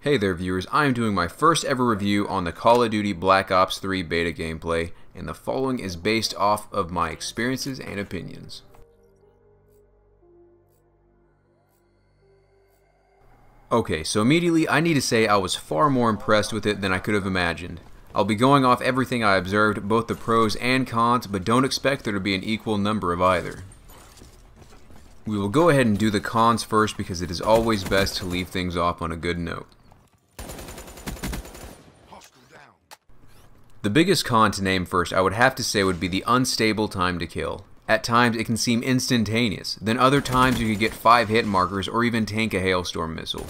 Hey there viewers, I am doing my first ever review on the Call of Duty Black Ops 3 beta gameplay, and the following is based off of my experiences and opinions. Okay, so immediately I need to say I was far more impressed with it than I could have imagined. I'll be going off everything I observed, both the pros and cons, but don't expect there to be an equal number of either. We will go ahead and do the cons first because it is always best to leave things off on a good note. The biggest con to name first I would have to say would be the unstable time to kill. At times it can seem instantaneous, then other times you could get 5 hit markers or even tank a hailstorm missile.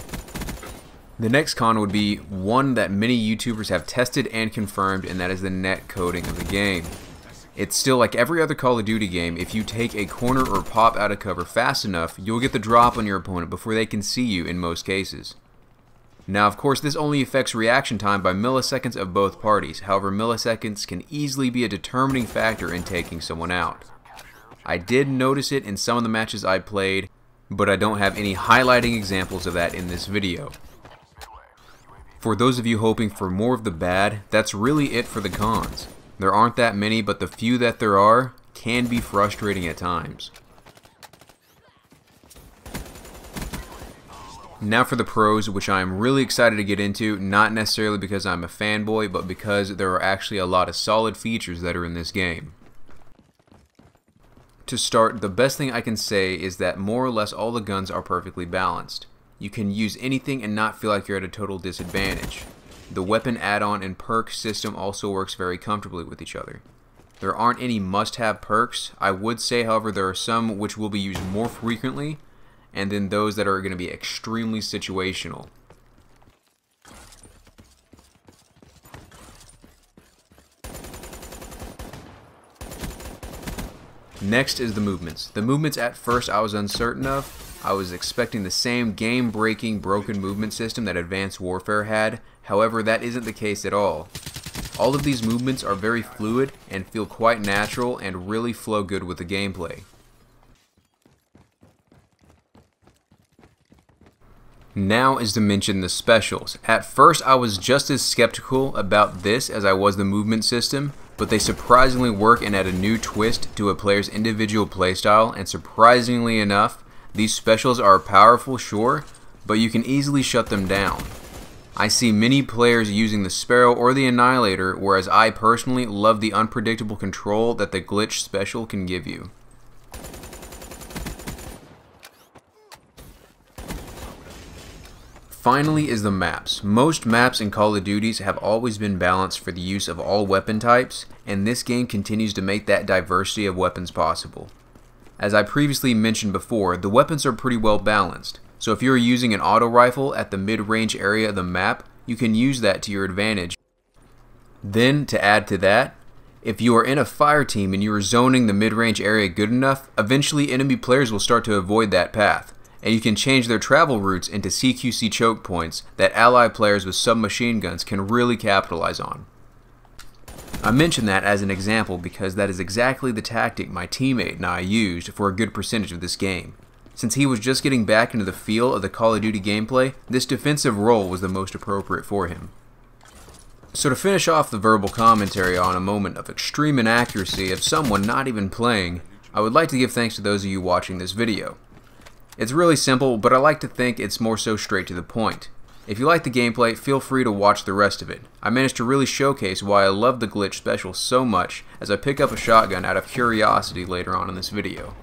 The next con would be one that many YouTubers have tested and confirmed, and that is the net coding of the game. It's still like every other Call of Duty game. If you take a corner or pop out of cover fast enough, you'll get the drop on your opponent before they can see you in most cases. Now of course this only affects reaction time by milliseconds of both parties, however milliseconds can easily be a determining factor in taking someone out. I did notice it in some of the matches I played, but I don't have any highlighting examples of that in this video. For those of you hoping for more of the bad, that's really it for the cons. There aren't that many, but the few that there are can be frustrating at times. Now for the pros, which I am really excited to get into, not necessarily because I'm a fanboy, but because there are actually a lot of solid features that are in this game. To start, the best thing I can say is that more or less all the guns are perfectly balanced. You can use anything and not feel like you're at a total disadvantage. The weapon add-on and perk system also works very comfortably with each other. There aren't any must-have perks. I would say, however, there are some which will be used more frequently, and then those that are going to be extremely situational. Next is the movements. The movements at first I was uncertain of. I was expecting the same game-breaking broken movement system that Advanced Warfare had, however that isn't the case at all. All of these movements are very fluid and feel quite natural and really flow good with the gameplay. Now is to mention the specials. At first I was just as skeptical about this as I was the movement system, but they surprisingly work and add a new twist to a player's individual playstyle, and surprisingly enough, these specials are powerful, sure, but you can easily shut them down. I see many players using the Sparrow or the Annihilator, whereas I personally love the unpredictable control that the glitch special can give you. Finally is the maps. Most maps in Call of Duties have always been balanced for the use of all weapon types, and this game continues to make that diversity of weapons possible. As I previously mentioned before, the weapons are pretty well balanced, so if you're using an auto rifle at the mid-range area of the map, you can use that to your advantage. Then, to add to that, if you are in a fire team and you are zoning the mid-range area good enough, eventually enemy players will start to avoid that path, and you can change their travel routes into CQC choke points that ally players with submachine guns can really capitalize on. I mention that as an example because that is exactly the tactic my teammate and I used for a good percentage of this game. Since he was just getting back into the feel of the Call of Duty gameplay, this defensive role was the most appropriate for him. So to finish off the verbal commentary on a moment of extreme inaccuracy of someone not even playing, I would like to give thanks to those of you watching this video. It's really simple, but I like to think it's more so straight to the point. If you like the gameplay, feel free to watch the rest of it. I managed to really showcase why I love the glitch special so much as I pick up a shotgun out of curiosity later on in this video.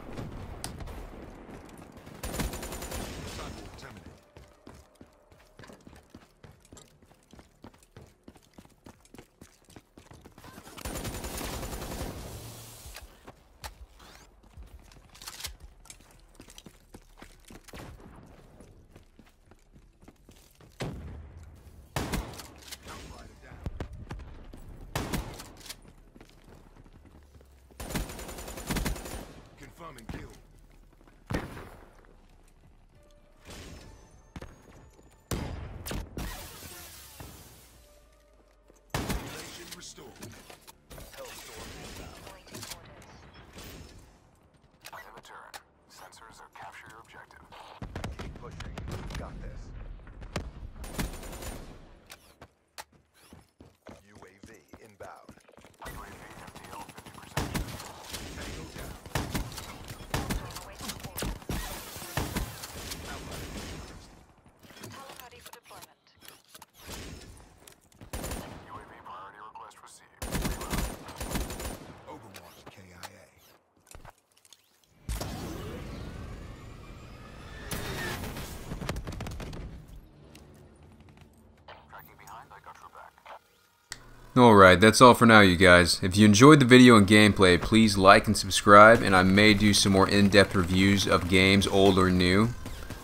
Alright, that's all for now, you guys. If you enjoyed the video and gameplay, please like and subscribe, and I may do some more in-depth reviews of games, old or new.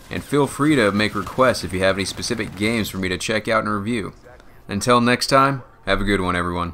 And feel free to make requests if you have any specific games for me to check out and review. Until next time, have a good one, everyone.